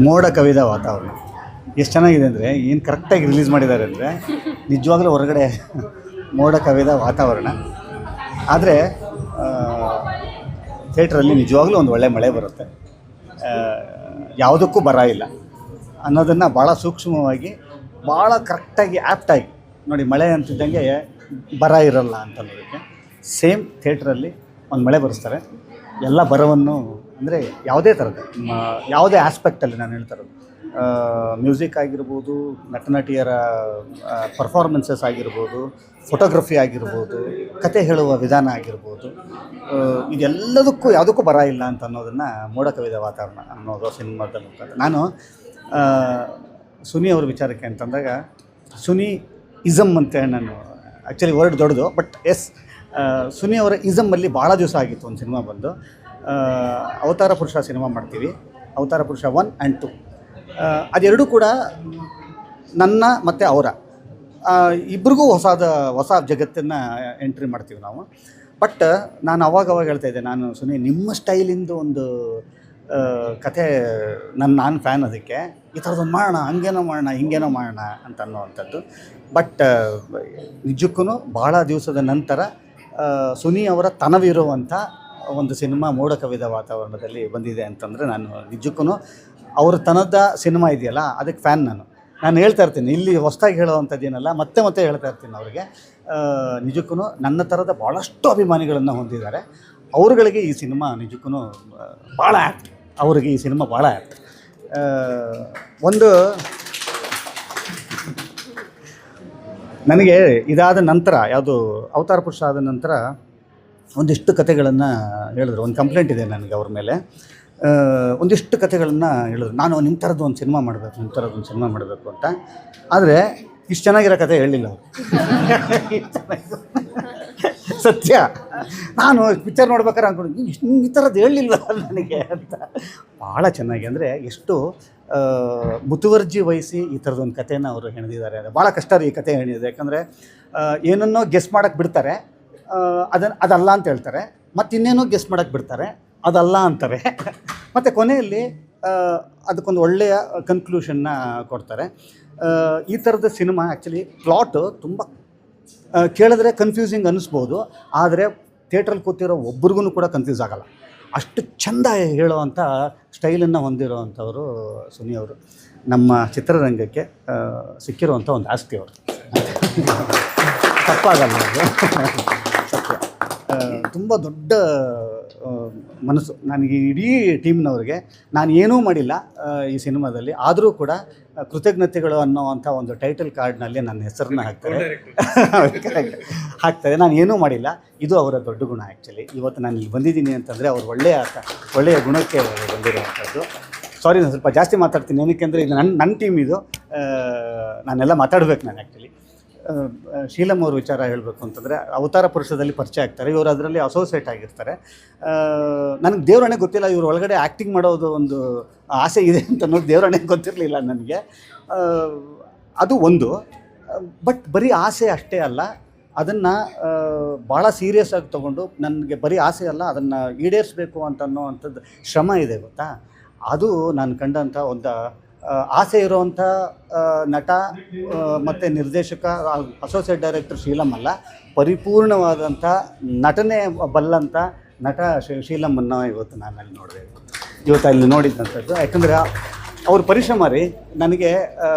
ಮೋಡ ಕವಿದ ವಾತಾವರಣ ಎಷ್ಟು ಚೆನ್ನಾಗಿದೆ ಅಂದರೆ ಏನು ಕರೆಕ್ಟಾಗಿ ರಿಲೀಸ್ ಮಾಡಿದ್ದಾರೆ ಅಂದರೆ ನಿಜವಾಗ್ಲೂ ಹೊರಗಡೆ ಮೋಡ ಕವಿದ ವಾತಾವರಣ. ಆದರೆ ಥಿಯೇಟ್ರಲ್ಲಿ ನಿಜವಾಗ್ಲೂ ಒಂದು ಒಳ್ಳೆ ಮಳೆ ಬರುತ್ತೆ, ಯಾವುದಕ್ಕೂ ಬರ ಇಲ್ಲ ಅನ್ನೋದನ್ನು ಭಾಳ ಸೂಕ್ಷ್ಮವಾಗಿ ಭಾಳ ಕರೆಕ್ಟಾಗಿ ಆ್ಯಪ್ಟಾಗಿ ನೋಡಿ. ಮಳೆ ಅಂತಿದ್ದಂಗೆ ಬರ ಇರಲ್ಲ ಅಂತ ಅನ್ನೋದಕ್ಕೆ ಸೇಮ್ ಥಿಯೇಟ್ರಲ್ಲಿ ಒಂದು ಮಳೆ ಬರೆಸ್ತಾರೆ. ಎಲ್ಲ ಬರವನ್ನು ಅಂದರೆ ಯಾವುದೇ ಥರದ ಯಾವುದೇ ಆಸ್ಪೆಕ್ಟಲ್ಲಿ ನಾನು ಹೇಳ್ತಾ ಇರೋದು, ಮ್ಯೂಸಿಕ್ ಆಗಿರ್ಬೋದು, ನಟನಟಿಯರ ಪರ್ಫಾರ್ಮೆನ್ಸಸ್ ಆಗಿರ್ಬೋದು, ಫೋಟೋಗ್ರಫಿ ಆಗಿರ್ಬೋದು, ಕತೆ ಹೇಳುವ ವಿಧಾನ ಆಗಿರ್ಬೋದು, ಇದೆಲ್ಲದಕ್ಕೂ ಯಾವುದಕ್ಕೂ ಬರ ಇಲ್ಲ ಅಂತ ಅನ್ನೋದನ್ನು ಮೋಡ ಕವಿದ ವಾತಾವರಣ ಅನ್ನೋದು ಸಿನಿಮಾದ ಮುಖಾಂತರ. ನಾನು ಸುನಿ ಅವ್ರ ವಿಚಾರಕ್ಕೆ ಅಂತಂದಾಗ ಸುನಿ ಇಸಮ್ ಅಂತೇಳಿ ನಾನು ಆ್ಯಕ್ಚುಲಿ ವರ್ಡ್ ದೊಡ್ಡದು, ಬಟ್ ಎಸ್ ಸುನಿ ಅವರ ಇಸಮ್ಮಲ್ಲಿ ಭಾಳ ದಿವಸ ಆಗಿತ್ತು ಒಂದು ಸಿನಿಮಾ ಬಂದು. ಅವತಾರ ಪುರುಷ ಸಿನಿಮಾ ಮಾಡ್ತೀವಿ, ಅವತಾರ ಪುರುಷ 1 and 2. ಅದೆರಡೂ ಕೂಡ ನನ್ನ ಮತ್ತು ಅವರ ಇಬ್ರಿಗೂ ಹೊಸ ಜಗತ್ತನ್ನು ಎಂಟ್ರಿ ಮಾಡ್ತೀವಿ ನಾವು. ಬಟ್ ನಾನು ಅವಾಗ ಹೇಳ್ತಾಯಿದ್ದೆ, ನಾನು ಸುನಿ ನಿಮ್ಮ ಸ್ಟೈಲಿಂದು ಒಂದು ಕಥೆ ನಾನು ಫ್ಯಾನ್, ಅದಕ್ಕೆ ಈ ಥರದೊಂದು ಮಾಡೋಣ, ಹಂಗೇನೋ ಮಾಡೋಣ, ಹಿಂಗೇನೋ ಮಾಡೋಣ ಅಂತ ಅನ್ನೋವಂಥದ್ದು. ಬಟ್ ನಿಜಕ್ಕೂ ಭಾಳ ದಿವಸದ ನಂತರ ಸುನಿ ಅವರ ತನವಿರುವಂಥ ಒಂದು ಸಿನಿಮಾ ಮೋಡ ಕವಿದ ವಾತಾವರಣದಲ್ಲಿ ಬಂದಿದೆ ಅಂತಂದರೆ ನಾನು ನಿಜಕ್ಕೂ ಅವ್ರ ತನದ ಸಿನಿಮಾ ಇದೆಯಲ್ಲ ಅದಕ್ಕೆ ಫ್ಯಾನ್. ನಾನು ಹೇಳ್ತಾ ಇರ್ತೀನಿ, ಇಲ್ಲಿ ಹೊಸದಾಗಿ ಹೇಳೋವಂಥದ್ದೇನಲ್ಲ, ಮತ್ತೆ ಹೇಳ್ತಾ ಇರ್ತೀನಿ ಅವ್ರಿಗೆ. ನಿಜಕ್ಕೂ ನನ್ನ ಥರದ ಭಾಳಷ್ಟು ಅಭಿಮಾನಿಗಳನ್ನು ಹೊಂದಿದ್ದಾರೆ. ಅವ್ರುಗಳಿಗೆ ಈ ಸಿನಿಮಾ ನಿಜಕ್ಕೂ ಭಾಳ ಆ್ಯಕ್ಟ್, ಅವ್ರಿಗೆ ಈ ಸಿನಿಮಾ ಭಾಳ ಆ್ಯಕ್ಟ್. ಒಂದು ನನಗೆ ಇದಾದ ನಂತರ, ಯಾವುದು ಅವತಾರ ಪುರುಷ ಆದ ನಂತರ ಒಂದಿಷ್ಟು ಕತೆಗಳನ್ನು ಹೇಳಿದ್ರು. ಒಂದು ಕಂಪ್ಲೇಂಟ್ ಇದೆ ನನಗೆ ಅವ್ರ ಮೇಲೆ. ಒಂದಿಷ್ಟು ಕತೆಗಳನ್ನು ಹೇಳಿದ್ರು, ನಾನು ನಿಮ್ಮ ಥರದ್ದು ಒಂದು ಸಿನಿಮಾ ಮಾಡಬೇಕು ಅಂತ. ಆದರೆ ಇಷ್ಟು ಚೆನ್ನಾಗಿರೋ ಕತೆ ಹೇಳಲಿಲ್ಲ ಅವರು. ಸತ್ಯ, ನಾನು ಪಿಕ್ಚರ್ ನೋಡ್ಬೇಕಾದ್ರೆ ಅಂದ್ಕೊಂಡು ಈ ಥರದ್ದು ಹೇಳಲಿಲ್ಲ ನನಗೆ ಅಂತ. ಭಾಳ ಚೆನ್ನಾಗಿ ಅಂದರೆ ಎಷ್ಟು ಮುತುವರ್ಜಿ ವಹಿಸಿ ಈ ಥರದೊಂದು ಕಥೆಯನ್ನು ಅವರು ಹೆಣೆದಿದ್ದಾರೆ. ಅದು ಭಾಳ ಕಷ್ಟ ರೀ ಈ ಕತೆ ಹೆಣೆದಿದೆ. ಯಾಕಂದರೆ ಏನನ್ನೋ ಗೆಸ್ ಮಾಡೋಕ್ಕೆ ಬಿಡ್ತಾರೆ, ಅದಲ್ಲ ಅಂತ ಹೇಳ್ತಾರೆ, ಮತ್ತು ಇನ್ನೇನೋ ಗೆಸ್ ಮಾಡೋಕ್ಕೆ ಬಿಡ್ತಾರೆ, ಅದಲ್ಲ ಅಂತಾರೆ, ಮತ್ತು ಕೊನೆಯಲ್ಲಿ ಅದಕ್ಕೊಂದು ಒಳ್ಳೆಯ ಕನ್ಕ್ಲೂಷನ್ನ ಕೊಡ್ತಾರೆ. ಈ ಥರದ ಸಿನಿಮಾ ಆ್ಯಕ್ಚುಲಿ ಪ್ಲಾಟು ತುಂಬ ಕೇಳಿದ್ರೆ ಕನ್ಫ್ಯೂಸಿಂಗ್ ಅನ್ನಿಸ್ಬೋದು, ಆದರೆ ಥಿಯೇಟ್ರಲ್ಲಿ ಕೂತಿರೋ ಒಬ್ರಿಗೂ ಕೂಡ ಕನ್ಫ್ಯೂಸ್ ಆಗೋಲ್ಲ. ಅಷ್ಟು ಚೆಂದ ಹೇಳುವಂಥ ಸ್ಟೈಲನ್ನು ಹೊಂದಿರುವಂಥವರು ಸುನಿ ಅವರು. ನಮ್ಮ ಚಿತ್ರರಂಗಕ್ಕೆ ಸಿಕ್ಕಿರುವಂಥ ಒಂದು ಆಸ್ತಿ ಅವರು, ತಪ್ಪಾಗಲ್ಲ ಅದು, ಸತ್ಯ. ತುಂಬ ದೊಡ್ಡ ಮನಸ್ಸು ನನಗೆ, ಇಡೀ ಟೀಮ್ನವ್ರಿಗೆ. ನಾನು ಏನೂ ಮಾಡಿಲ್ಲ ಈ ಸಿನಿಮಾದಲ್ಲಿ, ಆದರೂ ಕೂಡ ಕೃತಜ್ಞತೆಗಳು ಅನ್ನೋವಂಥ ಒಂದು ಟೈಟಲ್ ಕಾರ್ಡ್ನಲ್ಲಿ ನನ್ನ ಹೆಸರನ್ನ ಹಾಕ್ತಾರೆ. ನಾನು ಏನೂ ಮಾಡಿಲ್ಲ, ಇದು ಅವರ ದೊಡ್ಡ ಗುಣ. ಆ್ಯಕ್ಚುಲಿ ಇವತ್ತು ನಾನು ಇಲ್ಲಿ ಬಂದಿದ್ದೀನಿ ಅಂತಂದರೆ ಅವ್ರು ಒಳ್ಳೆಯ ಗುಣಕ್ಕೆ ಬಂದಿರುವಂಥದ್ದು. ಸಾರಿ, ನಾನು ಸ್ವಲ್ಪ ಜಾಸ್ತಿ ಮಾತಾಡ್ತೀನಿ, ಏನಕ್ಕೆ ಅಂದರೆ ಇದು ನನ್ನ ಟೀಮ್, ಇದು ನಾನೆಲ್ಲ ಮಾತಾಡಬೇಕು. ನಾನು ಆ್ಯಕ್ಚುಲಿ ಶೀಲಮ್ ಅವ್ರ ವಿಚಾರ ಹೇಳಬೇಕು ಅಂತಂದರೆ, ಅವತಾರ ಪುರುಷದಲ್ಲಿ ಪರಿಚಯ ಆಗ್ತಾರೆ, ಇವರು ಅದರಲ್ಲಿ ಅಸೋಸಿಯೇಟ್ ಆಗಿರ್ತಾರೆ. ನನಗೆ ದೇವರಣೆ ಗೊತ್ತಿಲ್ಲ, ಇವರು ಒಳಗಡೆ ಆ್ಯಕ್ಟಿಂಗ್ ಮಾಡೋದು ಒಂದು ಆಸೆ ಇದೆ ಅಂತ ಅನ್ನೋದು ದೇವರಣೆ ಗೊತ್ತಿರಲಿಲ್ಲ ನನಗೆ. ಅದು ಒಂದು. ಬಟ್ ಬರೀ ಆಸೆ ಅಷ್ಟೇ ಅಲ್ಲ, ಅದನ್ನು ಭಾಳ ಸೀರಿಯಸ್ ಆಗಿ ತೊಗೊಂಡು, ನನಗೆ ಬರೀ ಆಸೆ ಅಲ್ಲ, ಅದನ್ನು ಈಡೇರಿಸಬೇಕು ಅಂತ ಅನ್ನೋವಂಥದ್ದು ಶ್ರಮ ಇದೆ ಗೊತ್ತಾ. ಅದು ನಾನು ಕಂಡಂಥ ಒಂದು ಆಸೆ ಇರುವಂಥ ನಟ ಮತ್ತು ನಿರ್ದೇಶಕ, ಅಸೋಸಿಯೇಟ್ ಡೈರೆಕ್ಟರ್ ಶೀಲಮ್ ಅಲ್ಲ, ಪರಿಪೂರ್ಣವಾದಂಥ ನಟನೆ ಬಲ್ಲಂಥ ನಟ ಶೀಲಮ್ಮನ್ನು ಇವತ್ತು ನಾನು ಅಲ್ಲಿ ನೋಡಿದೆ, ಇವತ್ತು ಅಲ್ಲಿ ನೋಡಿದ್ದಂಥದ್ದು. ಯಾಕಂದರೆ ಅವ್ರ ಪರಿಶ್ರಮ ರೀ. ನನಗೆ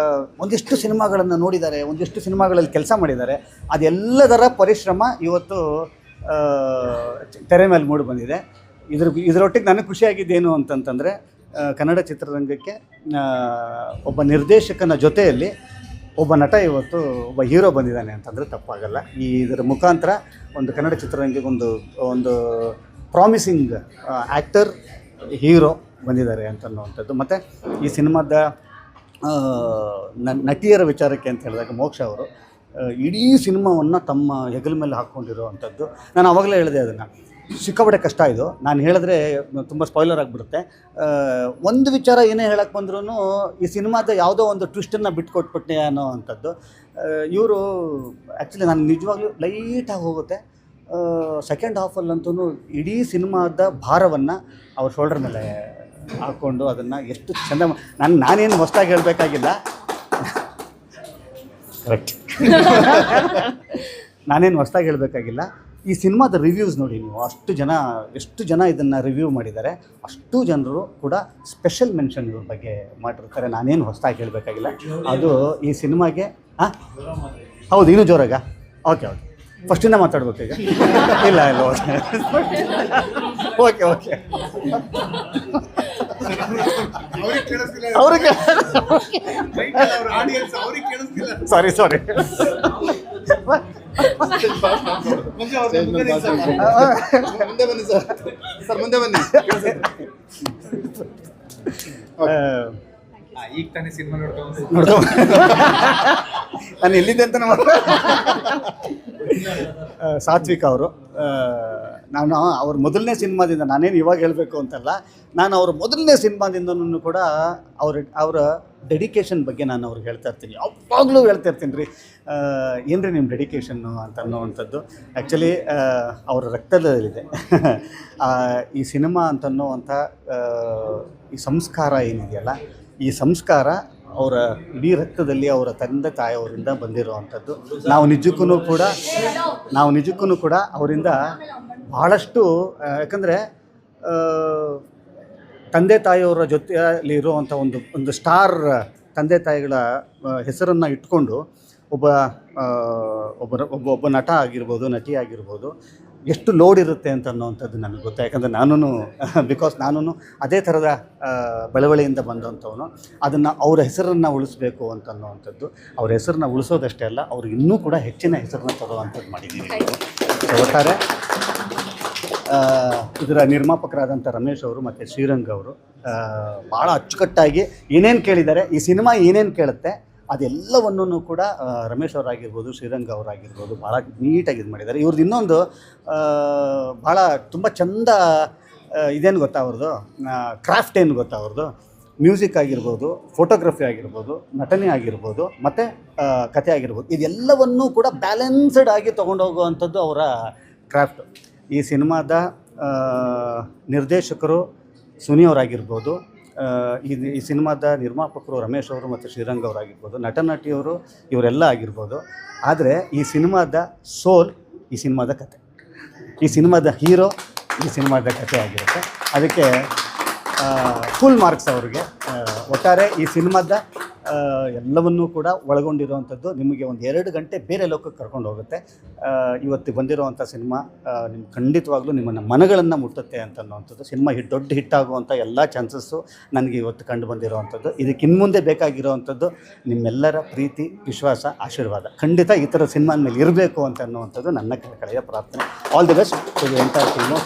ಒಂದಿಷ್ಟು ಸಿನಿಮಾಗಳನ್ನು ನೋಡಿದ್ದಾರೆ, ಒಂದಿಷ್ಟು ಸಿನಿಮಾಗಳಲ್ಲಿ ಕೆಲಸ ಮಾಡಿದ್ದಾರೆ, ಅದೆಲ್ಲದರ ಪರಿಶ್ರಮ ಇವತ್ತು ತೆರೆ ಮೇಲೆ ಮೂಡಿ ಬಂದಿದೆ. ಇದರೊಟ್ಟಿಗೆ ನನಗೆ ಖುಷಿಯಾಗಿದ್ದೇನು ಅಂತಂತಂದರೆ, ಕನ್ನಡ ಚಿತ್ರರಂಗಕ್ಕೆ ಒಬ್ಬ ನಿರ್ದೇಶಕನ ಜೊತೆಯಲ್ಲಿ ಒಬ್ಬ ನಟ ಇವತ್ತು ಒಬ್ಬ ಹೀರೋ ಬಂದಿದ್ದಾನೆ ಅಂತಂದರೆ ತಪ್ಪಾಗಲ್ಲ. ಇದರ ಮುಖಾಂತರ ಒಂದು ಕನ್ನಡ ಚಿತ್ರರಂಗಕ್ಕೆ ಒಂದು ಪ್ರಾಮಿಸಿಂಗ್ ಆ್ಯಕ್ಟರ್, ಹೀರೋ ಬಂದಿದ್ದಾರೆ ಅಂತನ್ನುವಂಥದ್ದು. ಮತ್ತು ಈ ಸಿನಿಮಾದ ನಟಿಯರ ವಿಚಾರಕ್ಕೆ ಅಂತ ಹೇಳಿದಾಗ ಮೋಕ್ಷ ಅವರು ಇಡೀ ಸಿನಿಮಾವನ್ನು ತಮ್ಮ ಹೆಗಲ ಮೇಲೆ ಹಾಕ್ಕೊಂಡಿರುವಂಥದ್ದು. ನಾನು ಆವಾಗಲೇ ಹೇಳಿದೆ, ಅದನ್ನು ಸಿಕ್ಕಾಪಟ್ಟೆ ಕಷ್ಟ ಇದು. ನಾನು ಹೇಳಿದ್ರೆ ತುಂಬ ಸ್ಪಾಯ್ಲರ್ ಆಗಿಬಿಡುತ್ತೆ. ಒಂದು ವಿಚಾರ ಏನೇ ಹೇಳಕ್ಕೆ ಬಂದ್ರೂ ಈ ಸಿನಿಮಾದ ಯಾವುದೋ ಒಂದು ಟ್ವಿಸ್ಟನ್ನು ಬಿಟ್ಕೊಟ್ಬಿಟ್ಟೆ ಅನ್ನೋ ಅಂಥದ್ದು. ಇವರು ಆ್ಯಕ್ಚುಲಿ ನಾನು ನಿಜವಾಗ್ಲೂ ಲೈಟಾಗಿ ಹೋಗುತ್ತೆ. ಸೆಕೆಂಡ್ ಹಾಫಲ್ಲಂತೂ ಇಡೀ ಸಿನಿಮಾದ ಭಾರವನ್ನು ಅವ್ರ ಶೋಲ್ಡರ್ ಮೇಲೆ ಹಾಕ್ಕೊಂಡು ಅದನ್ನು ಎಷ್ಟು ಚೆಂದ ನಾನೇನು ಹೊಸ್ದಾಗಿ ಹೇಳಬೇಕಾಗಿಲ್ಲ. ಕರೆಕ್ಟ್. ನಾನೇನು ಹೊಸ್ದಾಗಿ ಹೇಳಬೇಕಾಗಿಲ್ಲ. ಈ ಸಿನಿಮಾದ ರಿವ್ಯೂಸ್ ನೋಡಿ ನೀವು, ಎಷ್ಟು ಜನ ಇದನ್ನು ರಿವ್ಯೂ ಮಾಡಿದ್ದಾರೆ. ಅಷ್ಟು ಜನರು ಕೂಡ ಸ್ಪೆಷಲ್ ಮೆನ್ಷನ್ ಇವ್ರ ಬಗ್ಗೆ ಮಾಡಿರ್ತಾರೆ. ನಾನೇನು ಹೊಸ್ದಾಗಿ ಹೇಳಬೇಕಾಗಿಲ್ಲ. ಅದು ಈ ಸಿನಿಮಾಗೆ ಹೌದು, ಇನ್ನೂ ಜೋರಾಗ. ಓಕೆ ಫಸ್ಟಿಂದ ಮಾತಾಡ್ಬೇಕು ಈಗ. ಇಲ್ಲ ಓಕೆ ಅವ್ರಿಗೆ ಸಾರಿ ಮುಂದೆ ಬನ್ನಿ. ಈಗ ತಾನೇ ಸಿನಿಮಾ ನೋಡ್ಕೊಂಡು ನಾನು ಎಲ್ಲಿದ್ದೆ ಅಂತ ಸಾತ್ವಿಕ್ ಅವರು, ನಾನು ಅವ್ರ ಮೊದಲನೇ ಸಿನಿಮಾದಿಂದ, ನಾನೇನು ಇವಾಗ ಹೇಳಬೇಕು ಅಂತಲ್ಲ, ನಾನು ಅವ್ರ ಮೊದಲನೇ ಸಿನಿಮಾದಿಂದನೂ ಕೂಡ ಅವರ ಡೆಡಿಕೇಶನ್ ಬಗ್ಗೆ ನಾನು ಅವ್ರಿಗೆ ಹೇಳ್ತಾ ಇರ್ತೀನಿ, ಯಾವಾಗಲೂ ಹೇಳ್ತಾ ಇರ್ತೀನಿ ರೀ. ಏನು ರೀ ನಿಮ್ಮ ಡೆಡಿಕೇಶನ್ನು ಅಂತ ಅನ್ನೋವಂಥದ್ದು ಆ್ಯಕ್ಚುಲಿ ಅವರ ರಕ್ತದಲ್ಲಿದೆ. ಈ ಸಿನಿಮಾ ಅಂತನ್ನುವಂಥ ಈ ಸಂಸ್ಕಾರ ಏನಿದೆಯಲ್ಲ, ಈ ಸಂಸ್ಕಾರ ಅವರ ಇಡೀ ರಕ್ತದಲ್ಲಿ ಅವರ ತಂದೆ ತಾಯಿಯವರಿಂದ ಬಂದಿರುವಂಥದ್ದು. ನಾವು ನಿಜಕ್ಕೂ ಕೂಡ ಅವರಿಂದ ಭಾಳಷ್ಟು, ಯಾಕಂದರೆ ತಂದೆ ತಾಯಿಯವರ ಜೊತೆಯಲ್ಲಿ ಇರುವಂಥ ಒಂದು ಸ್ಟಾರ್ ತಂದೆ ತಾಯಿಗಳ ಹೆಸರನ್ನು ಇಟ್ಕೊಂಡು ಒಬ್ಬ ನಟ ಆಗಿರ್ಬೋದು, ನಟಿ ಆಗಿರ್ಬೋದು, ಎಷ್ಟು ಲೋಡ್ ಇರುತ್ತೆ ಅಂತ ಅನ್ನೋವಂಥದ್ದು ನನಗೆ ಗೊತ್ತು. ಯಾಕಂದರೆ ನಾನು ಅದೇ ಥರದ ಬೆಳವಣಿಗೆಯಿಂದ ಬಂದಂಥವನು. ಅದನ್ನು ಅವರ ಹೆಸರನ್ನು ಉಳಿಸ್ಬೇಕು ಅಂತ ಅನ್ನೋವಂಥದ್ದು, ಅವ್ರ ಹೆಸರನ್ನ ಉಳಿಸೋದಷ್ಟೇ ಅಲ್ಲ, ಅವ್ರಿಗೆ ಇನ್ನೂ ಕೂಡ ಹೆಚ್ಚಿನ ಹೆಸರನ್ನ ತರುವಂಥದ್ದು ಮಾಡಿದ್ದೀವಿ. ಒಟ್ಟಾರೆ ಇದರ ನಿರ್ಮಾಪಕರಾದಂಥ ರಮೇಶ್ ಅವರು ಮತ್ತು ಶ್ರೀರಂಗ್ ಅವರು ಭಾಳ ಅಚ್ಚುಕಟ್ಟಾಗಿ ಏನೇನು ಕೇಳಿದ್ದಾರೆ, ಈ ಸಿನಿಮಾ ಏನೇನು ಕೇಳುತ್ತೆ ಅದೆಲ್ಲವನ್ನೂ ಕೂಡ ರಮೇಶ್ ಅವರಾಗಿರ್ಬೋದು, ಶ್ರೀರಂಗ್ ಅವರಾಗಿರ್ಬೋದು ಭಾಳ ನೀಟಾಗಿ ಇದು ಮಾಡಿದ್ದಾರೆ. ಇವ್ರದ್ದು ಇನ್ನೊಂದು ಭಾಳ ತುಂಬ ಚೆಂದ ಇದೇನು ಗೊತ್ತಾ ಅವ್ರದ್ದು ಕ್ರಾಫ್ಟ್ ಏನು ಗೊತ್ತಾ ಅವ್ರದ್ದು, ಮ್ಯೂಸಿಕ್ ಆಗಿರ್ಬೋದು, ಫೋಟೋಗ್ರಫಿ ಆಗಿರ್ಬೋದು, ನಟನೆ ಆಗಿರ್ಬೋದು, ಮತ್ತು ಕಥೆ ಆಗಿರ್ಬೋದು, ಇದೆಲ್ಲವನ್ನೂ ಕೂಡ ಬ್ಯಾಲೆನ್ಸ್ಡ್ ಆಗಿ ತೊಗೊಂಡೋಗುವಂಥದ್ದು ಅವರ ಕ್ರಾಫ್ಟು. ಈ ಸಿನಿಮಾದ ನಿರ್ದೇಶಕರು ಸುನಿ ಅವರಾಗಿರ್ಬೋದು, ಈ ಸಿನಿಮಾದ ನಿರ್ಮಾಪಕರು ರಮೇಶ್ ಅವರು ಮತ್ತು ಶ್ರೀರಂಗ್ ಅವರಾಗಿರ್ಬೋದು, ನಟ ನಟಿಯವರು ಇವರೆಲ್ಲ ಆಗಿರ್ಬೋದು. ಆದರೆ ಈ ಸಿನಿಮಾದ ಸೋಲ್ ಈ ಸಿನಿಮಾದ ಕತೆ, ಈ ಸಿನಿಮಾದ ಹೀರೋ ಈ ಸಿನಿಮಾದ ಕತೆ ಆಗಿರುತ್ತೆ. ಅದಕ್ಕೆ ಫುಲ್ ಮಾರ್ಕ್ಸ್ ಅವ್ರಿಗೆ. ಒಟ್ಟಾರೆ ಈ ಸಿನಿಮಾದ ಎಲ್ಲವನ್ನೂ ಕೂಡ ಒಳಗೊಂಡಿರುವಂಥದ್ದು ನಿಮಗೆ ಒಂದು 2 ಗಂಟೆ ಬೇರೆ ಲೋಕಕ್ಕೆ ಕರ್ಕೊಂಡು ಹೋಗುತ್ತೆ. ಇವತ್ತು ಬಂದಿರುವಂಥ ಸಿನಿಮಾ ನಿಮ್ಗೆ ಖಂಡಿತವಾಗ್ಲೂ ನಿಮ್ಮನ್ನು ಮನಗಳನ್ನು ಮುಟ್ಟುತ್ತೆ ಅಂತ ಅನ್ನೋವಂಥದ್ದು. ಸಿನಿಮಾ ದೊಡ್ಡ ಹಿಟ್ ಆಗುವಂಥ ಎಲ್ಲ ಚಾನ್ಸಸ್ಸು ನನಗೆ ಇವತ್ತು ಕಂಡು ಬಂದಿರುವಂಥದ್ದು. ಇದಕ್ಕಿನ್ನು ಮುಂದೆ ಬೇಕಾಗಿರುವಂಥದ್ದು ನಿಮ್ಮೆಲ್ಲರ ಪ್ರೀತಿ, ವಿಶ್ವಾಸ, ಆಶೀರ್ವಾದ. ಖಂಡಿತ ಈ ಥರ ಸಿನಿಮಾ ಮೇಲೆ ಇರಬೇಕು ಅಂತ ಅನ್ನುವಂಥದ್ದು ನನ್ನ ಕಳೆಯ ಪ್ರಾರ್ಥನೆ. All the best to the entire team.